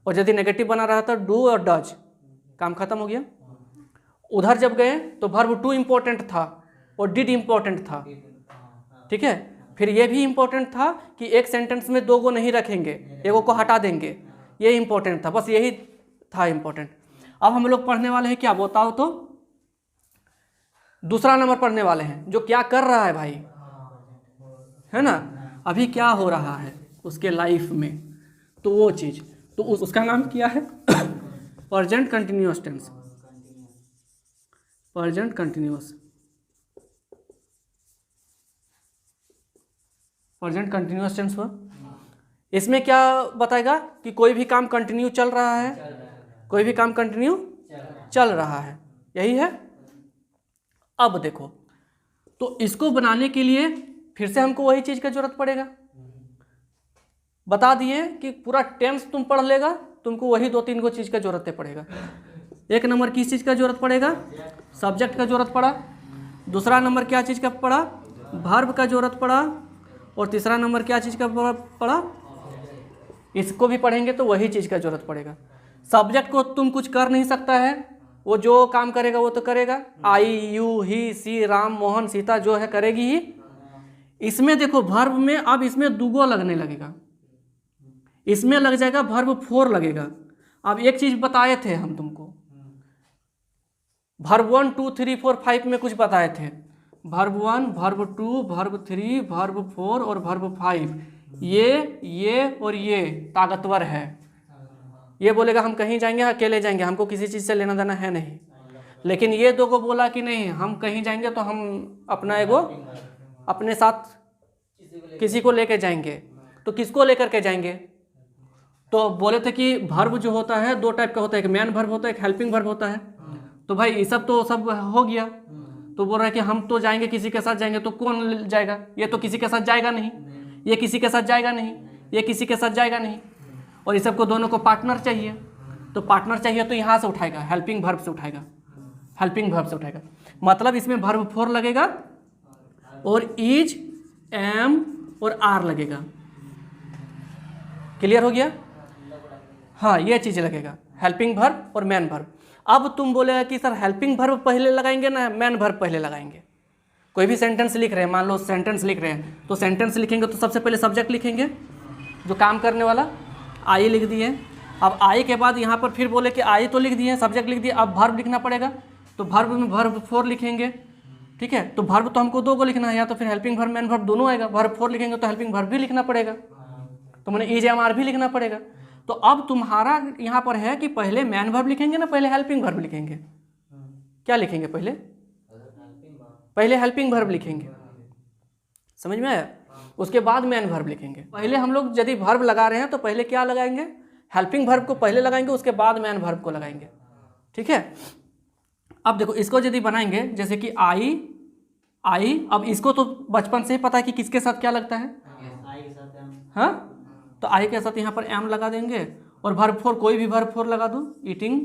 और यदि नेगेटिव बना रहा था डू और डज, काम खत्म हो गया। उधर जब गए तो वर्ब टू इम्पोर्टेंट था और डिड इम्पोर्टेंट था, ठीक है। फिर ये भी इम्पोर्टेंट था कि एक सेंटेंस में दो को नहीं रखेंगे, एगो को हटा देंगे, ये इम्पोर्टेंट था, बस यही था इम्पोर्टेंट। अब हम लोग पढ़ने वाले हैं क्या, बताओ तो, दूसरा नंबर पढ़ने वाले हैं, जो क्या कर रहा है भाई, है ना, अभी क्या हो रहा है उसके लाइफ में, तो वो चीज़, तो उसका नाम क्या है present continuous tense, present continuous, present continuous tense हुआ। इसमें क्या बताएगा कि कोई भी काम कंटिन्यू चल रहा है, कोई भी काम कंटिन्यू चल रहा है, यही है। अब देखो, तो इसको बनाने के लिए फिर से हमको वही चीज़ का जरूरत पड़ेगा। बता दिए कि पूरा टेंस तुम पढ़ लेगा, तुमको वही दो तीन को चीज़ का जरूरत पड़ेगा। एक नंबर किस चीज़ का जरूरत पड़ेगा, सब्जेक्ट का जरूरत पड़ा। दूसरा नंबर क्या चीज़ का पड़ा, वर्ब का जरूरत पड़ा। और तीसरा नंबर क्या चीज़ का पड़ा, इसको भी पढ़ेंगे तो वही चीज़ का जरूरत पड़ेगा। सब्जेक्ट को तुम कुछ कर नहीं सकता है, वो जो काम करेगा वो तो करेगा, आई यू ही सी राम मोहन सीता जो है करेगी ही। इसमें देखो वर्ब में अब इसमें दुगो लगने लगेगा, इसमें लग जाएगा वर्ब फोर लगेगा। अब एक चीज़ बताए थे हम तुमको, वर्ब 1 2 3 4 5 में कुछ बताए थे, वर्ब 1 वर्ब 2 वर्ब 3 वर्ब 4 और वर्ब 5, ये और ये ताकतवर है। ये बोलेगा हम कहीं जाएंगे अकेले जाएंगे, हमको किसी चीज़ से लेना देना है नहीं। लेकिन ये दो को बोला कि नहीं हम कहीं जाएंगे तो हम अपना एगो अपने साथ किसी को लेकर जाएंगे, तो किसको लेकर के जाएंगे, तो बोले थे कि वर्ब जो होता है दो टाइप का होता है, एक मैन वर्ब होता है, एक हेल्पिंग वर्ब होता है। तो भाई ये सब तो सब हो गया, तो बोल रहा है कि हम तो जाएंगे किसी के साथ जाएंगे, तो कौन जाएगा, ये तो किसी के साथ जाएगा नहीं, ये किसी के साथ जाएगा नहीं, ये किसी के साथ जाएगा नहीं, और ये सबको दोनों को पार्टनर चाहिए। तो पार्टनर चाहिए तो यहाँ से उठाएगा, हेल्पिंग वर्ब से उठाएगा, हेल्पिंग वर्ब से उठाएगा। मतलब इसमें वर्ब फोर लगेगा और इज एम और आर लगेगा। क्लियर हो गया, हाँ ये चीज़ लगेगा, हेल्पिंग वर्ब और मैन वर्ब। अब तुम बोलेगा कि सर हेल्पिंग वर्ब पहले लगाएंगे ना मैन वर्ब पहले लगाएंगे। कोई भी सेंटेंस लिख रहे हैं, मान लो सेंटेंस लिख रहे हैं, तो सेंटेंस लिखेंगे तो सबसे पहले सब्जेक्ट लिखेंगे जो काम करने वाला, आई लिख दिए। अब आई के बाद यहाँ पर फिर बोले कि आई तो लिख दिए, सब्जेक्ट लिख दिए, अब वर्ब लिखना पड़ेगा, तो वर्ब में वर्ब फोर लिखेंगे, ठीक है। तो वर्ब तो हमको दो को लिखना है, या तो फिर हेल्पिंग वर्ब मैन वर्ब दोनों आएगा, वर्ब फोर लिखेंगे तो हेल्पिंग वर्ब भी लिखना पड़ेगा, तो मैंने इज एम आर भी लिखना पड़ेगा। तो अब तुम्हारा यहाँ पर है कि पहले मैन वर्ब लिखेंगे ना पहले हेल्पिंग वर्ब लिखेंगे, क्या लिखेंगे पहले, पहले हेल्पिंग वर्ब लिखेंगे, समझ में आया, उसके बाद मैन वर्ब लिखेंगे। पहले हम लोग यदि वर्ब लगा रहे हैं तो पहले क्या लगाएंगे, हेल्पिंग वर्ब को पहले लगाएंगे, उसके बाद मैन वर्ब को लगाएंगे, ठीक है। अब देखो इसको यदि बनाएंगे जैसे कि आई, अब इसको तो बचपन से ही पता है कि किसके साथ क्या लगता है, हाँ, तो आई के साथ यहाँ पर एम लगा देंगे, और वर्ब फोर कोई भी वर्ब फोर लगा दो, ईटिंग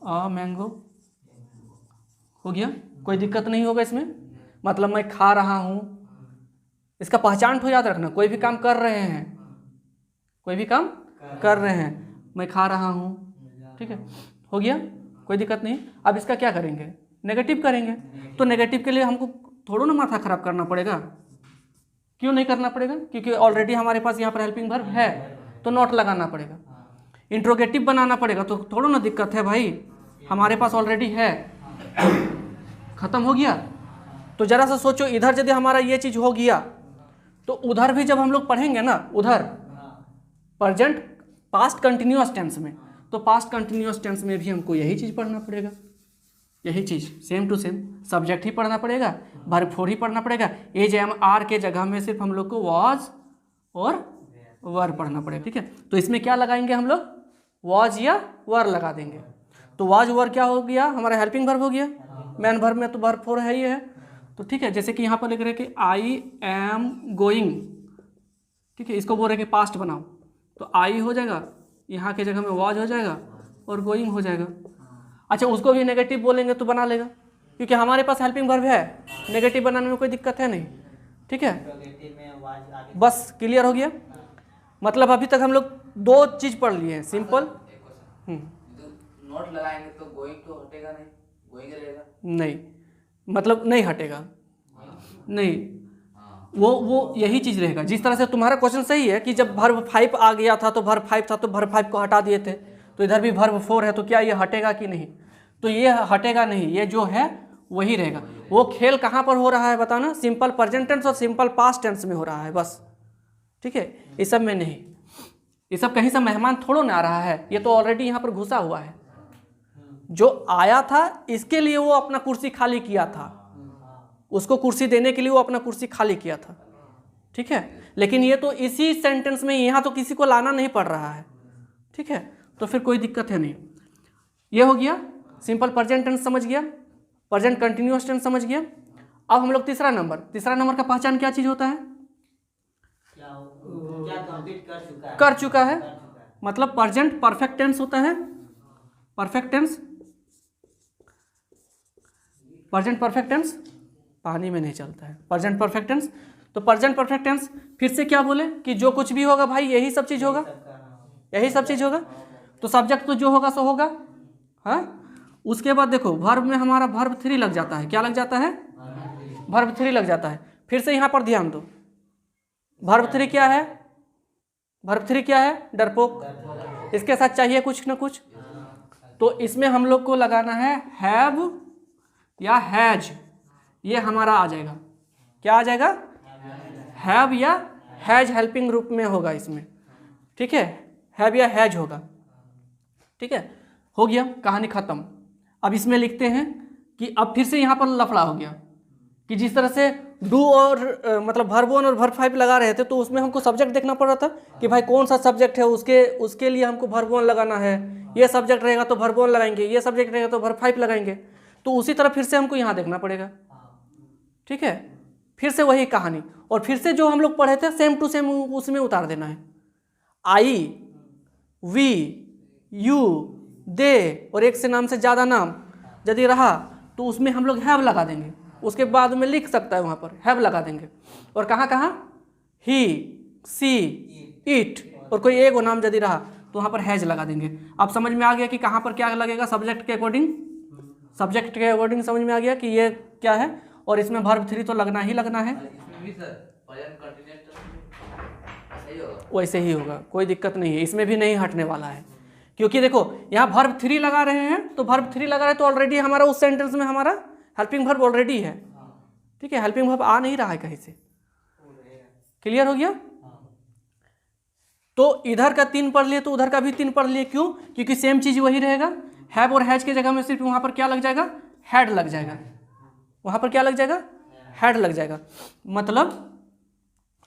अ मैंगो, हो गया, कोई दिक्कत नहीं होगा इसमें। मतलब मैं खा रहा हूँ, इसका पहचान तो याद रखना, कोई भी काम कर रहे हैं, कोई भी काम कर रहे हैं, मैं खा रहा हूँ, ठीक है, हो गया, कोई दिक्कत नहीं। अब इसका क्या करेंगे, नेगेटिव करेंगे, तो नेगेटिव के लिए हमको थोड़ा ना माथा खराब करना पड़ेगा, क्यों नहीं करना पड़ेगा, क्योंकि ऑलरेडी हमारे पास यहाँ पर हेल्पिंग वर्ब है, तो नॉट लगाना पड़ेगा। इंट्रोगेटिव बनाना पड़ेगा, तो थोड़ा ना दिक्कत है भाई, हमारे पास ऑलरेडी है, खत्म हो गया। तो जरा सा सोचो, इधर यदि हमारा ये चीज़ हो गया तो उधर भी जब हम लोग पढ़ेंगे ना, उधर प्रेजेंट पास्ट कंटिन्यूअस टेंस में, तो पास्ट कंटिन्यूअस टेंस में भी हमको यही चीज़ पढ़ना पड़ेगा, यही चीज़ सेम टू सेम, सब्जेक्ट ही पढ़ना पड़ेगा, वर्ब फोर ही पढ़ना पड़ेगा, एज एम आर के जगह में सिर्फ हम लोग को वॉज और वर पढ़ना पड़ेगा, ठीक है। तो इसमें क्या लगाएंगे हम लोग, वॉज या वर लगा देंगे। तो वॉज वर क्या हो गया, हमारा हेल्पिंग वर्ब हो गया, मैन वर्ब में तो वर्ब फोर है ही है, तो ठीक है। जैसे कि यहाँ पर लिख रहे हैं कि आई एम गोइंग, ठीक है, इसको बोल रहे हैं कि पास्ट बनाओ, तो आई हो जाएगा, यहाँ के जगह में वॉज हो जाएगा और गोइंग हो जाएगा। अच्छा, उसको भी नेगेटिव बोलेंगे तो बना लेगा, क्योंकि हमारे पास हेल्पिंग वर्ब है, नेगेटिव बनाने में कोई दिक्कत है नहीं, ठीक है। बस क्लियर हो गया। मतलब अभी तक हम लोग दो चीज पढ़ लिए हैं, सिंपल। एक क्वेश्चन, नोट लगाएंगे तो गोइंग तो हटेगा नहीं, गोइंग रहेगा नहीं, मतलब नहीं हटेगा, नहीं, हाँ। वो यही चीज रहेगा। जिस तरह से तुम्हारा क्वेश्चन सही है कि जब वर्ब 5 आ गया था तो वर्ब 5 था तो वर्ब 5 को हटा दिए थे, तो इधर भी वर्ब 4 है, तो क्या ये हटेगा कि नहीं? तो ये हटेगा नहीं, ये जो है वही रहेगा। वो खेल कहाँ पर हो रहा है बताना? सिंपल प्रेजेंट टेंस और सिंपल पास्ट टेंस में हो रहा है बस, ठीक है, ये सब में नहीं। ये सब कहीं से मेहमान थोड़ो ना आ रहा है, ये तो ऑलरेडी यहाँ पर घुसा हुआ है। जो आया था इसके लिए वो अपना कुर्सी खाली किया था, उसको कुर्सी देने के लिए वो अपना कुर्सी खाली किया था, ठीक है। लेकिन ये तो इसी सेंटेंस में, यहाँ तो किसी को लाना नहीं पड़ रहा है, ठीक है, तो फिर कोई दिक्कत है नहीं। ये हो गया सिंपल प्रेजेंट टेंस समझ गया, प्रेजेंट कंटिन्यूअस टेंस समझ गया। अब हम लोग तीसरा नंबर का पहचान क्या चीज होता है? क्या कंप्लीट कर चुका है, मतलब प्रेजेंट परफेक्ट टेंस होता है। Perfect tense, present perfect tense पानी में नहीं चलता है, प्रेजेंट परफेक्ट टेंस। तो प्रेजेंट परफेक्ट टेंस फिर से क्या बोले कि जो कुछ भी होगा भाई यही सब चीज होगा, यही सब चीज होगा। तो सब्जेक्ट तो जो होगा सो होगा, हाँ। उसके बाद देखो वर्ब में हमारा वर्ब 3 लग जाता है, क्या लग जाता है? वर्ब 3 लग जाता है। फिर से यहाँ पर ध्यान दो, वर्ब 3 क्या है? वर्ब 3 क्या है? डरपोक। इसके साथ चाहिए कुछ ना कुछ, तो इसमें हम लोग को लगाना है हैव या हैज, ये हमारा आ जाएगा, क्या आ जाएगा? हैव या हैज हेल्पिंग ग्रुप में होगा इसमें, ठीक है, हैव या हैज होगा, ठीक है। हो गया, कहानी खत्म। अब इसमें लिखते हैं कि अब फिर से यहाँ पर लफड़ा हो गया कि जिस तरह से डू और मतलब वर्ब 1 और वर्ब 5 लगा रहे थे, तो उसमें हमको सब्जेक्ट देखना पड़ रहा था कि भाई कौन सा सब्जेक्ट है, उसके लिए हमको वर्ब 1 लगाना है। ये सब्जेक्ट रहेगा तो वर्ब 1 लगाएंगे, ये सब्जेक्ट रहेगा तो वर्ब 5 लगाएंगे। तो उसी तरह फिर से हमको यहाँ देखना पड़ेगा, ठीक है। फिर से वही कहानी, और फिर से जो हम लोग पढ़े थे सेम टू सेम उसमें उतार देना है। आई, वी, यू, दे और एक से नाम से ज़्यादा नाम यदि रहा तो उसमें हम लोग हैव लगा देंगे, उसके बाद में लिख सकता है वहाँ पर हैव लगा देंगे। और कहाँ कहाँ? ही, सी, इट, और कोई एक नाम यदि रहा तो वहाँ पर हैज लगा देंगे। अब समझ में आ गया कि कहाँ पर क्या लगेगा सब्जेक्ट के अकॉर्डिंग, सब्जेक्ट के अकॉर्डिंग समझ में आ गया कि ये क्या है। और इसमें वर्ब 3 तो लगना ही लगना है, इसमें भी सर प्रेजेंट कंटिन्यूअस सही होगा, वैसे ही होगा, कोई दिक्कत नहीं है, इसमें भी नहीं हटने वाला है। क्योंकि देखो यहाँ वर्ब 3 लगा रहे हैं, तो वर्ब 3 लगा रहे हैं तो ऑलरेडी हमारा उस सेंटेंस में हमारा हेल्पिंग वर्ब ऑलरेडी है, ठीक है, हेल्पिंग वर्ब आ नहीं रहा है कहीं से। क्लियर हो गया? तो इधर का 3 पढ़ लिए तो उधर का भी 3 पढ़ लिए, क्यों? क्योंकि सेम चीज वही रहेगा। हैव और हैज के जगह में सिर्फ वहां पर क्या लग जाएगा? हैड लग जाएगा, वहां पर क्या लग जाएगा? हैड लग जाएगा, मतलब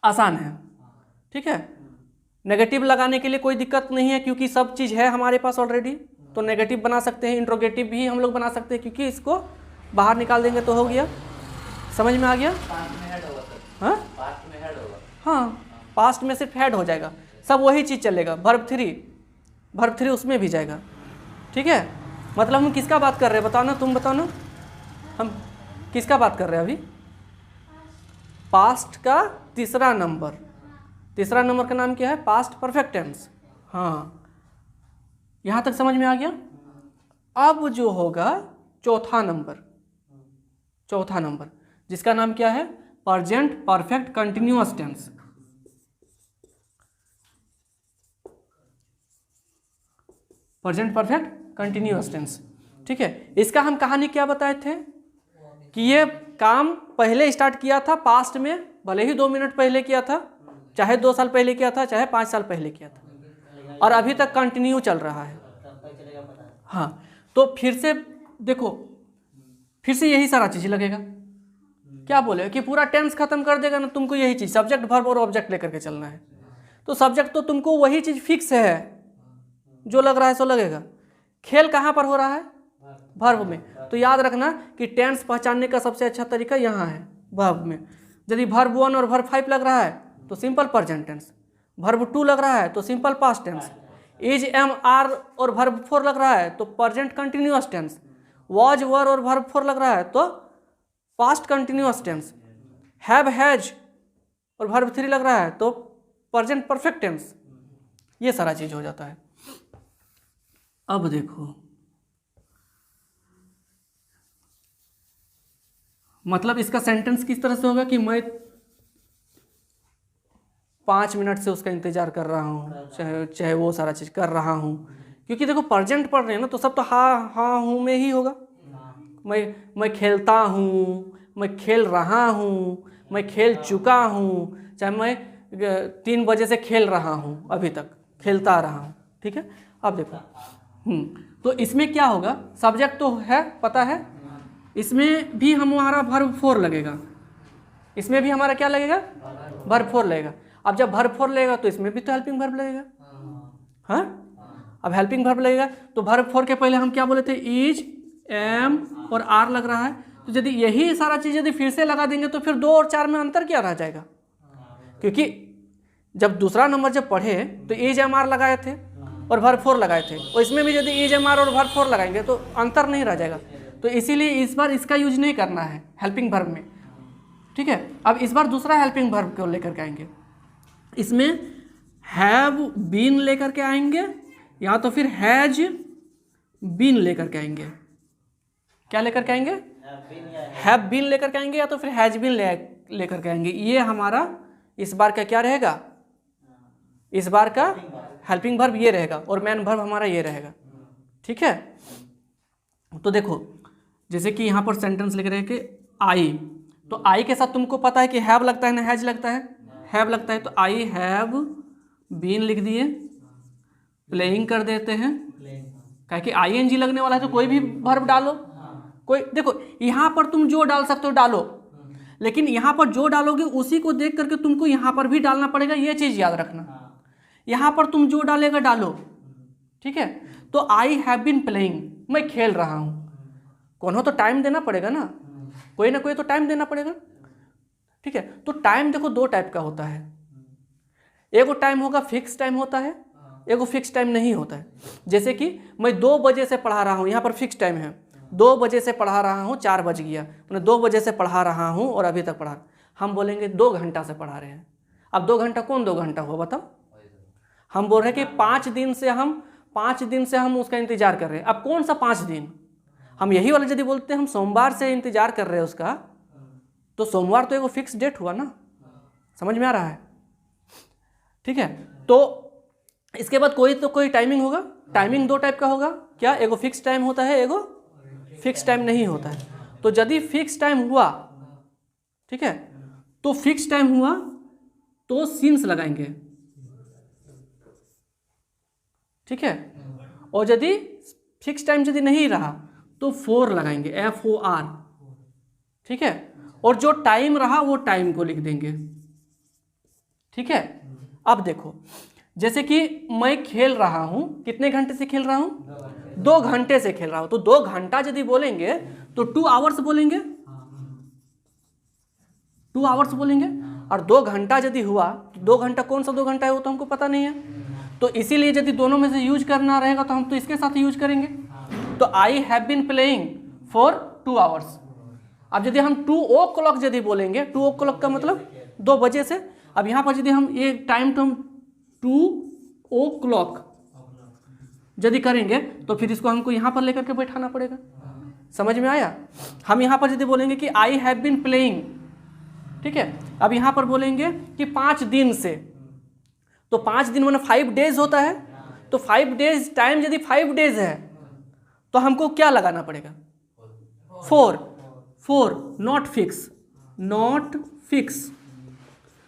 आसान है, ठीक है। नेगेटिव लगाने के लिए कोई दिक्कत नहीं है क्योंकि सब चीज़ है हमारे पास ऑलरेडी, तो नेगेटिव बना सकते हैं, इंट्रोगेटिव भी हम लोग बना सकते हैं, क्योंकि इसको बाहर निकाल देंगे तो हो गया। समझ में आ गया? पास्ट में हेड होगा सर, हाँ पास्ट में हेड होगा, हाँ, पास्ट में सिर्फ हैड हो जाएगा, सब वही चीज़ चलेगा। वर्ब 3 उसमें भी जाएगा, ठीक है। मतलब हम किसका बात कर रहे हैं बताओ ना, तुम बताओ ना, हम किसका बात कर रहे हैं अभी? पास्ट का तीसरा नंबर का नाम क्या है? Past perfect tense. हाँ, यहाँ तक समझ में आ गया। अब जो होगा चौथा नंबर जिसका नाम क्या है? Present perfect continuous tense. Present perfect continuous tense, ठीक है। इसका हम कहानी क्या बताए थे कि ये काम पहले स्टार्ट किया था पास्ट में, भले ही 2 मिनट पहले किया था, चाहे 2 साल पहले किया था, चाहे 5 साल पहले किया था, और अभी तक कंटिन्यू चल रहा है। हाँ, तो फिर से देखो, फिर से यही सारा चीज़ लगेगा। क्या बोले कि पूरा टेंस खत्म कर देगा ना, तुमको यही चीज़ सब्जेक्ट वर्ब और ऑब्जेक्ट लेकर के चलना है। तो सब्जेक्ट तो तुमको वही चीज़ फिक्स है, जो लग रहा है सो लगेगा। खेल कहाँ पर हो रहा है? वर्ब में। तो याद रखना कि टेंस पहचानने का सबसे अच्छा तरीका यहाँ है, वर्ब में। यदि वर्ब 1 और वर्ब 5 लग रहा है तो सिंपल प्रेजेंट टेंस, वर्ब 2 लग रहा है तो simple past tense, is, am, are और वर्ब 4 लग रहा है तो present continuous tense, was, were और वर्ब 4 लग रहा है तो past continuous tense, have, has और वर्ब 3 लग रहा है तो प्रेजेंट परफेक्ट टेंस। ये सारा चीज़ हो जाता है। अब देखो, मतलब इसका सेंटेंस किस तरह से होगा कि मैं 5 मिनट से उसका इंतज़ार कर रहा हूँ, चाहे वो सारा चीज़ कर रहा हूँ, क्योंकि देखो प्रेजेंट पढ़ रहे हैं ना, तो सब तो हाँ हाँ हूँ में ही होगा। मैं खेलता हूँ, मैं खेल रहा हूँ, मैं खेल चुका हूँ, चाहे मैं 3 बजे से खेल रहा हूँ, अभी तक खेलता रहा हूँ। ठीक है, अब देखो तो इसमें क्या होगा, सब्जेक्ट तो है पता है, इसमें भी हमारा वर्ब फोर लगेगा, इसमें भी हमारा क्या लगेगा, वर्ब फोर लगेगा। अब जब वर्ब फोर लगेगा तो इसमें भी तो हेल्पिंग वर्ब लगेगा। हाँ, अब हेल्पिंग वर्ब लगेगा तो वर्ब फोर के पहले हम क्या बोले थे, इज, एम और आर लग रहा है। तो यदि यही सारा चीज़ यदि फिर से लगा देंगे तो फिर 2 और 4 में अंतर क्या रह जाएगा, क्योंकि जब दूसरा नंबर जब पढ़े तो इज एम आर लगाए थे और वर्ब फोर लगाए थे, और इसमें भी यदि इज एम आर और वर्ब फोर लगाएंगे तो अंतर नहीं रह जाएगा। तो इसीलिए इस बार इसका यूज नहीं करना है हेल्पिंग वर्ब में। ठीक है, अब इस बार दूसरा हेल्पिंग वर्ब को लेकर के आएंगे, इसमें हैव बीन लेकर के आएंगे या तो फिर हैज बीन लेकर के आएंगे। क्या लेकर के आएंगे, हैव बीन लेकर के आएंगे या तो फिर हैज बीन लेकर के आएंगे। ये हमारा इस बार का क्या रहेगा, इस बार का हेल्पिंग वर्ब ये रहेगा और मेन वर्ब हमारा ये रहेगा। ठीक है, तो देखो जैसे कि यहाँ पर सेंटेंस लिख रहे हैं कि आई, तो आई के साथ तुमको पता है कि हैव लगता है ना हैज लगता है, हैव लगता है, तो आई हैव बीन लिख दिए, प्लेइंग कर देते हैं, क्या कि आई एन जी लगने वाला है तो कोई भी वर्ब डालो, कोई देखो यहाँ पर तुम जो डाल सकते हो डालो, लेकिन यहाँ पर जो डालोगे उसी को देख करके तुमको यहाँ पर भी डालना पड़ेगा, ये चीज़ याद रखना। यहाँ पर तुम जो डालेगा डालो। ठीक है, तो आई हैव बीन प्लेइंग, मैं खेल रहा हूँ, कौन हो तो टाइम देना पड़ेगा ना, कोई ना कोई तो टाइम देना पड़ेगा। ठीक है, तो टाइम देखो 2 टाइप का होता है, एगो टाइम होगा फिक्स टाइम होता है, एगो फिक्स टाइम नहीं होता है। जैसे कि मैं 2 बजे से पढ़ा रहा हूँ, यहाँ पर फिक्स टाइम है, 2 बजे से पढ़ा रहा हूँ, 4 बज गया, मैंने 2 बजे से पढ़ा रहा हूँ और अभी तक पढ़ा, हम बोलेंगे 2 घंटा से पढ़ा रहे हैं। अब 2 घंटा कौन 2 घंटा हुआ बताओ, हम बोल रहे हैं कि 5 दिन से हम उसका इंतजार कर रहे हैं। अब कौन सा 5 दिन, हम यही वाला यदि बोलते हैं हम सोमवार से इंतजार कर रहे हैं उसका, तो सोमवार तो एगो फिक्स डेट हुआ ना, समझ में आ रहा है। ठीक है, तो इसके बाद कोई टाइमिंग होगा, टाइमिंग 2 टाइप का होगा, क्या, एगो फिक्स टाइम होता है, एगो फिक्स टाइम नहीं होता है। तो यदि फिक्स टाइम हुआ, ठीक है, तो फिक्स टाइम हुआ तो सिंस लगाएंगे। ठीक है, और यदि फिक्स टाइम यदि नहीं रहा तो फोर लगाएंगे, FOR। ठीक है, और जो टाइम रहा वो टाइम को लिख देंगे। ठीक है, अब देखो जैसे कि मैं खेल रहा हूं, कितने घंटे से खेल रहा हूं, 2 घंटे से खेल रहा हूं, तो 2 घंटा यदि बोलेंगे तो 2 आवर्स बोलेंगे, 2 आवर्स बोलेंगे। और 2 घंटा यदि हुआ तो 2 घंटा कौन सा 2 घंटा है वो तो हमको पता नहीं है, तो इसीलिए यदि दोनों में से यूज करना रहेगा तो हम तो इसके साथ यूज करेंगे। तो I have been playing for 2 hours. अब यदि हम 2 o'clock यदि बोलेंगे, 2 o'clock का मतलब 2 बजे से, अब यहाँ पर यदि हम ये टाइम तो हम 2 o'clock यदि करेंगे तो फिर इसको हमको यहाँ पर लेकर के बैठाना पड़ेगा। समझ में आया, हम यहाँ पर यदि बोलेंगे कि आई हैव बीन प्लेइंग, ठीक है, अब यहाँ पर बोलेंगे कि 5 दिन से, तो 5 दिन माने 5 डेज होता है, तो 5 डेज टाइम यदि 5 डेज है तो हमको क्या लगाना पड़ेगा, 4 नॉट फिक्स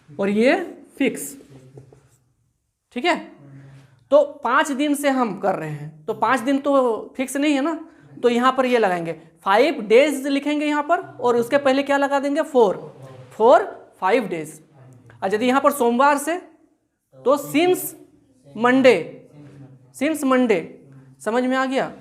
और ये फिक्स। ठीक है, तो 5 दिन से हम कर रहे हैं, तो 5 दिन तो फिक्स नहीं है ना, तो यहाँ पर ये लगाएंगे 5 डेज लिखेंगे यहाँ पर, और उसके पहले क्या लगा देंगे 4 5 डेज। और यदि यहाँ पर सोमवार से तो सिंस मंडे, समझ में आ गया।